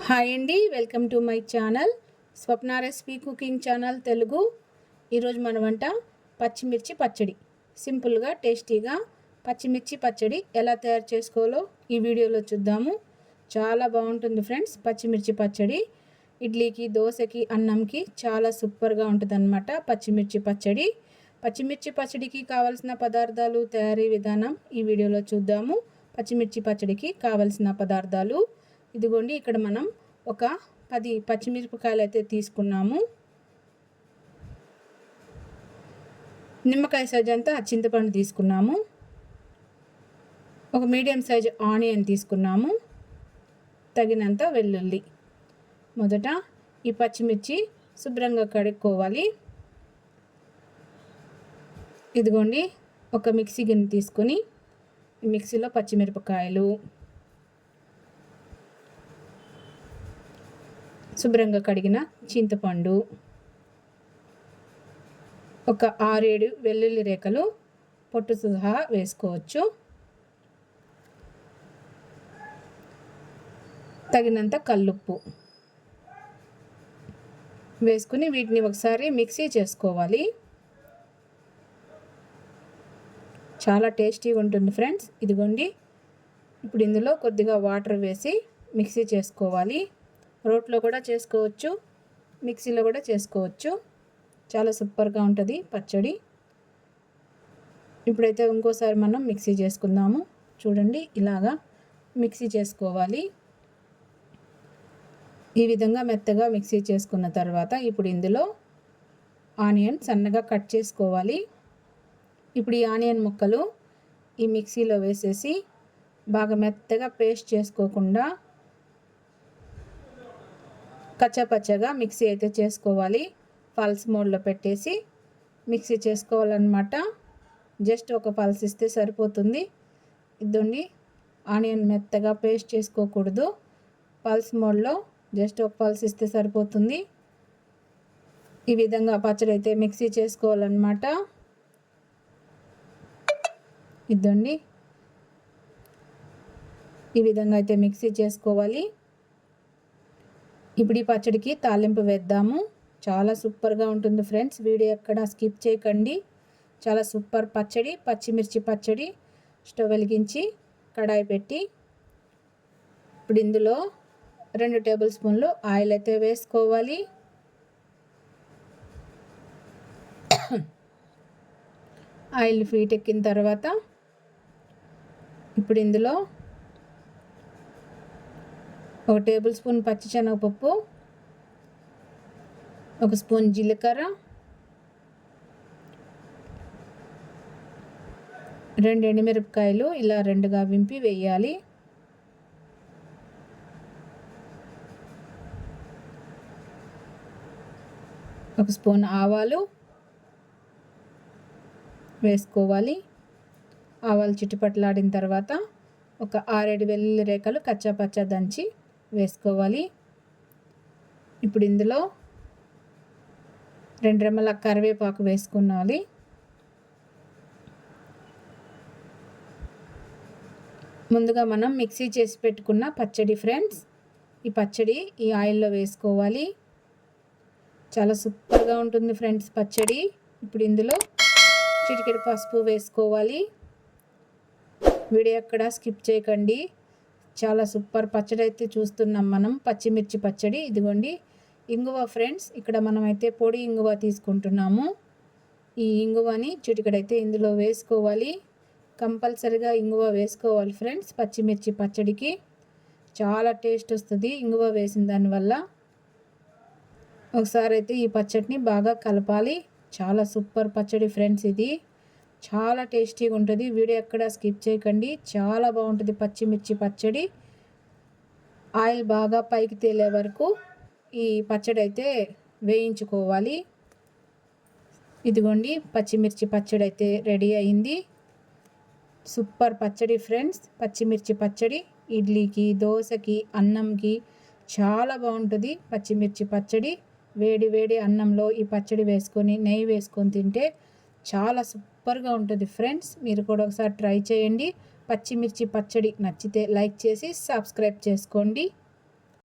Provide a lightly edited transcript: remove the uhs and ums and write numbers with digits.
Hi అండి, welcome to my channel Swapna recipe cooking channel Telugu. ఈరోజు మన వంట పచ్చిమిర్చి పచ్చడి. సింపుల్గా టేస్టీగా పచ్చిమిర్చి పచ్చడి ఎలా తయారు చేసుకోవాలో ఈ వీడియోలో చూద్దాము. చాలా బాగుంటుంది ఫ్రెండ్స్. పచ్చిమిర్చి పచ్చడి ఇడ్లీకి, దోశకి, అన్నంకి చాలా సూపర్గా ఉంటుంది అన్నమాట. పచ్చిమిర్చి పచ్చడి. పచ్చిమిర్చి పచ్చడికి కావలసిన పదార్థాలు, తయారీ విధానం ఈ వీడియోలో చూద్దాము. పచ్చిమిర్చి పచ్చడికి కావలసిన పదార్థాలు ఇదిగోండి. ఇక్కడ మనం ఒక 10 పచ్చిమిరపకాయలు అయితే తీసుకున్నాము. నిమ్మకాయ సైజ్ అంతా చింతపండు తీసుకున్నాము. ఒక మీడియం సైజ్ ఆనియన్ తీసుకున్నాము. తగినంత వెల్లుల్లి. మొదట ఈ పచ్చిమిర్చి శుభ్రంగా కడుక్కోవాలి. ఇదిగోండి, ఒక మిక్సీ గిన్నె తీసుకొని మిక్సీలో పచ్చిమిరపకాయలు, శుభ్రంగా కడిగిన చింతపండు, ఒక 6-7 వెల్లుల్లి రేఖలు పొట్టు సహా వేసుకోవచ్చు. తగినంత కల్లుప్పు వేసుకుని వీటిని ఒకసారి మిక్సీ చేసుకోవాలి. చాలా టేస్టీగా ఉంటుంది ఫ్రెండ్స్. ఇదిగోండి, ఇప్పుడు ఇందులో కొద్దిగా వాటర్ వేసి మిక్సీ చేసుకోవాలి. రోట్లో కూడా చేసుకోవచ్చు, మిక్సీలో కూడా చేసుకోవచ్చు. చాలా సూపర్గా ఉంటుంది పచ్చడి. ఇప్పుడైతే ఇంకోసారి మనం మిక్సీ చేసుకుందాము. చూడండి, ఇలాగా మిక్సీ చేసుకోవాలి. ఈ విధంగా మెత్తగా మిక్సీ చేసుకున్న తర్వాత ఇప్పుడు ఇందులో ఆనియన్ సన్నగా కట్ చేసుకోవాలి. ఇప్పుడు ఈ ఆనియన్ ముక్కలు ఈ మిక్సీలో వేసేసి బాగా మెత్తగా పేస్ట్ చేసుకోకుండా కచ్చాపచ్చగా మిక్సీ అయితే చేసుకోవాలి. పల్స్ మోడ్లో పెట్టేసి మిక్సీ చేసుకోవాలన్నమాట. జస్ట్ ఒక పల్స్ ఇస్తే సరిపోతుంది. ఇదండి, ఆనియన్ మెత్తగా పేస్ట్ చేసుకోకూడదు. పల్స్ మోడ్లో జస్ట్ ఒక పల్స్ ఇస్తే సరిపోతుంది. ఈ విధంగా పచ్చడి అయితే మిక్సీ చేసుకోవాలన్నమాట. ఇదండి, ఈ విధంగా అయితే మిక్సీ చేసుకోవాలి. ఇప్పుడు ఈ పచ్చడికి తాలింపు వేద్దాము. చాలా సూపర్గా ఉంటుంది ఫ్రెండ్స్. వీడియో ఎక్కడ స్కిప్ చేయకండి. చాలా సూపర్ పచ్చడి, పచ్చిమిర్చి పచ్చడి. స్టవ్ వెలిగించి కడాయి పెట్టి ఇప్పుడు ఇందులో 2 టేబుల్ స్పూన్లు ఆయిల్ అయితే వేసుకోవాలి. ఆయిల్ హీట్ ఎక్కిన తర్వాత ఇప్పుడు ఇందులో 1 టేబుల్ స్పూన్ పచ్చిశనగపప్పు, 1 స్పూన్ జీలకర్ర, 2 ఎండుమిరపకాయలు ఇలా 2గా వింపి వేయాలి. ఒక స్పూన్ ఆవాలు వేసుకోవాలి. ఆవాలు చిట్టుపట్లాడిన తర్వాత ఒక 6-7 వెల్లుల్లి రేఖలు కచ్చాపచ్చా దంచి వేసుకోవాలి. ఇప్పుడు ఇందులో 2 రెమ్మల కరివేపాకు వేసుకోవాలి. ముందుగా మనం మిక్సీ చేసి పెట్టుకున్న పచ్చడి ఫ్రెండ్స్. ఈ పచ్చడి ఈ ఆయిల్లో వేసుకోవాలి. చాలా సూపర్గా ఉంటుంది ఫ్రెండ్స్ పచ్చడి. ఇప్పుడు ఇందులో చిటికెడు పసుపు వేసుకోవాలి. వీడియో ఎక్కడ స్కిప్ చేయకండి. చాలా సూపర్ పచ్చడి అయితే చూస్తున్నాం మనం, పచ్చిమిర్చి పచ్చడి. ఇదిగోండి, ఇంగువ ఫ్రెండ్స్. ఇక్కడ మనమైతే పొడి ఇంగువ తీసుకుంటున్నాము. ఈ ఇంగువని చిటికెడైతే ఇందులో వేసుకోవాలి. కంపల్సరిగా ఇంగువ వేసుకోవాలి ఫ్రెండ్స్. పచ్చిమిర్చి పచ్చడికి చాలా టేస్ట్ వస్తుంది ఇంగువ వేసిన దానివల్ల. ఒకసారి అయితే ఈ పచ్చడిని బాగా కలపాలి. చాలా సూపర్ పచ్చడి ఫ్రెండ్స్. ఇది చాలా టేస్టీగా ఉంటుంది. వీడియో ఎక్కడ స్కిప్ చేయకండి. చాలా బాగుంటుంది పచ్చిమిర్చి పచ్చడి. ఆయిల్ బాగా పైకి తేలే వరకు ఈ పచ్చడి అయితే వేయించుకోవాలి. ఇదిగోండి, పచ్చిమిర్చి పచ్చడి అయితే రెడీ అయింది. సూపర్ పచ్చడి ఫ్రెండ్స్. పచ్చిమిర్చి పచ్చడి ఇడ్లీకి, దోశకి, అన్నంకి చాలా బాగుంటుంది పచ్చిమిర్చి పచ్చడి. వేడి వేడి అన్నంలో ఈ పచ్చడి వేసుకొని నెయ్యి వేసుకొని తింటే చాలా సూపర్గా ఉంటుంది ఫ్రెండ్స్. మీరు కూడా ఒకసారి ట్రై చేయండి. పచ్చిమిర్చి పచ్చడి నచ్చితే లైక్ చేసి సబ్స్క్రైబ్ చేసుకోండి.